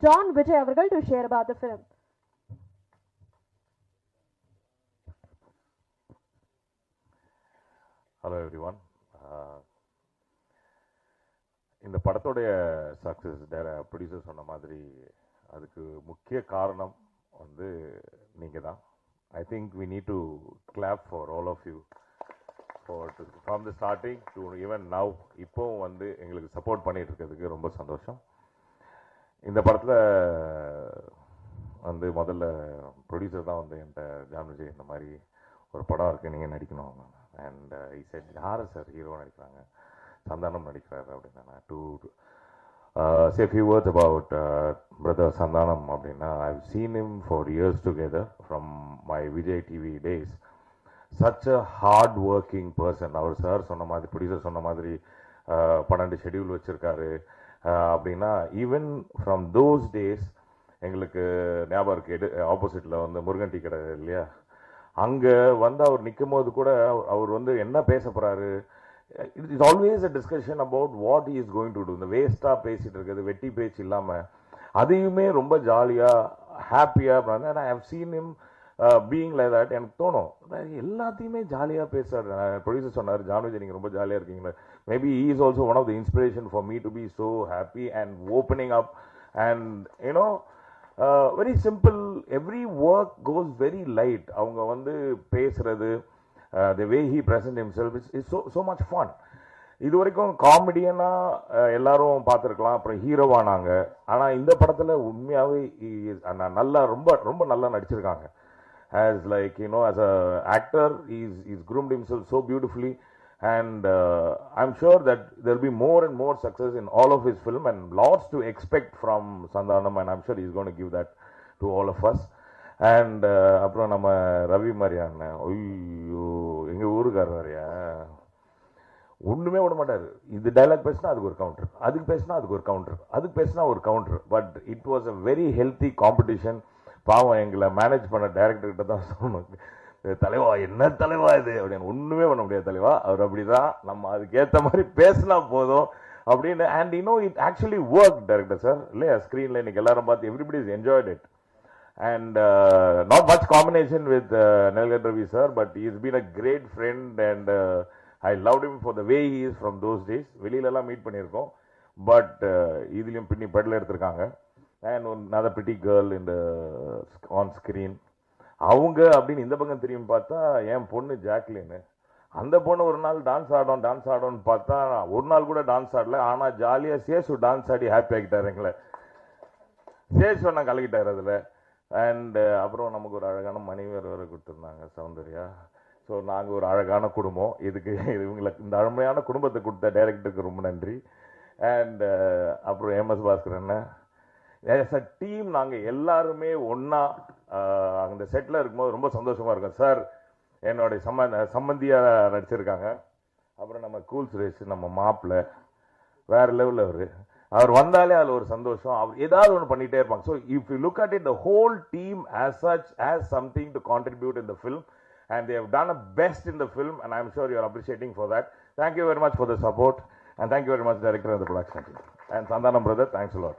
John Vijay avargal to share about the film. Hello everyone. இந்த படத்தோடைய success producer சொன்ன மாதிரி அதுக்கு முக்கிய காரணம் வந்து நீங்கள் தான். I think we need to clap for all of you for from the starting to even now. இப்போவும் வந்து எங்களுக்கு சப்போர்ட் பண்ணிட்டு இருக்கிறதுக்கு ரொம்ப சந்தோஷம். இந்த படத்தில் வந்து முதல்ல ப்ரொடியூசர் தான் வந்து என்கிட்ட ஜான் விஜய் இந்த மாதிரி ஒரு படம் இருக்குது, நீங்கள் நடிக்கணும். அண்ட் ஈ செட் யார் சார் ஹீரோ நடிக்கிறாங்க, சந்தானம் நடிக்கிறாரு அப்படின்னா to say a few words about brother Sandhanam அப்படின்னா I've seen him for years together from my Vijay TV days. Such a hard working person. அவர் சார் சொன்ன மாதிரி ப்ரொடியூசர் சொன்ன மாதிரி 12 ஷெடியூல் வச்சுருக்காரு அப்படின்னா ஈவன் ஃப்ரம் தோஸ் டேஸ் எங்களுக்கு ஞாபகம் இருக்குது. ஆப்போசிட்டில் வந்து முருகன் டீ கடை இல்லையா, அங்கே வந்து அவர் நிற்கும் போது கூட அவர் வந்து என்ன பேச போகிறாரு, it is always a discussion about what he is going to do. இந்த வேஸ்ட்டாக பேசிகிட்டு இருக்கிறது, வெட்டி பேச்சு இல்லாமல் அதையுமே ரொம்ப ஜாலியாக ஹாப்பியாக. I have seen him being like that. எனக்கு தோணும் எல்லாத்தையுமே ஜாலியாக பேசுகிறார். ப்ரொடியூசர் சொன்னார், ஜான் விஜய் நீங்கள் ரொம்ப ஜாலியாக இருக்கீங்களா. Maybe he is also one of the inspiration for me to be so happy and opening up. And you know very simple, every work goes very light. அவங்க வந்து பேசுகிறது, the way he present himself is so much fun. இது வரைக்கும் காமெடியனாக எல்லாரும் பார்த்துருக்கலாம், அப்புறம் ஹீரோவானாங்க. ஆனால் இந்த படத்தில் உண்மையாகவே நல்லா ரொம்ப ரொம்ப நல்லா நடிச்சிருக்காங்க. as like you know, as a actor he's groomed himself so beautifully, and I'm sure that there'll be more and more success in all of his film and lots to expect from Sandhanam, and I'm sure he's going to give that to all of us. And அப்புறம் நம்ம ரவி மாதிரியான ஐயோ எங்கள் ஊருக்காரர் வரையா ஒன்றுமே விட மாட்டார். இது டைலாக் பேசினா அதுக்கு ஒரு கவுண்டர், அதுக்கு பேசினா அதுக்கு ஒரு கவுண்டர், அதுக்கு பேசினா ஒரு counter. But it was a very healthy competition. பாவம் எங்களை மேனேஜ் பண்ண டைரக்டர்கிட்ட தான் சொல்லணும், தலைவா என்ன தலைவா இது அப்படின்னு. ஒன்றுமே பண்ண முடியாது தலைவா, அவர் அப்படி தான், நம்ம அதுக்கேற்ற மாதிரி பேசினா போதும் அப்படின்னு. And you know it actually work director sir இல்லையா. ஸ்க்ரீனில் இன்னைக்கு எல்லாரும் பார்த்து everybody is enjoyed it. And not much combination with Nilghat Ravi sir, but he's been a great friend, and I loved him for the way he is from those days. வெளியிலலாம் meet பண்ணியிருக்கோம், but இதுலேயும் பின்னி படல எடுத்திருக்காங்க. And another pretty girl in the on screen. அவங்க அப்படின்னு இந்த பக்கம் திரும்பி பார்த்தா என் பொண்ணு ஜாக்லின். அந்த பொண்ணு ஒரு நாள் டான்ஸ் ஆடோன்னு பார்த்தா ஒரு நாள் கூட டான்ஸ் ஆடல. ஆனால் ஜாலியாக சேஷு டான்ஸ் ஆடி ஹாப்பி ஆகிட்டார் எங்களை. சேஷு ஒன்றா கலக்கிட்டார் அதில். அண்ட் அப்புறம் நமக்கு ஒரு அழகான மனைவி வேறு கொடுத்துருந்தாங்க, சௌந்தர்யா. ஸோ நாங்கள் ஒரு அழகான குடும்பம். இதுக்கு இவங்களுக்கு இந்த அருமையான குடும்பத்தை கொடுத்த டைரக்டருக்கு ரொம்ப நன்றி. அண்ட் அப்புறம் எம்எஸ் பாஸ்கர் அண்ணன், ஆஸ் அ டீம் நாங்கள் எல்லாருமே ஒன்றா அந்த செட்டில் இருக்கும்போது ரொம்ப சந்தோஷமாக இருக்கும். சார் என்னுடைய சம்பந்தியாக நடிச்சிருக்காங்க. அப்புறம் நம்ம கூல் சுரேஷ், நம்ம மாப்பிள்ளை வேறு லெவலில் அவர் வந்தாலே அதில் ஒரு சந்தோஷம். அவர் ஏதாவது ஒன்று பண்ணிகிட்டே இருப்பாங்க. So if you look at it, the whole team as such has something to contribute in the film, and they have done a best in the film, and I'm sure you are appreciating for that. Thank you very much for the support, and thank you very much director of the production team. And Sandhanam brother, thanks a lot.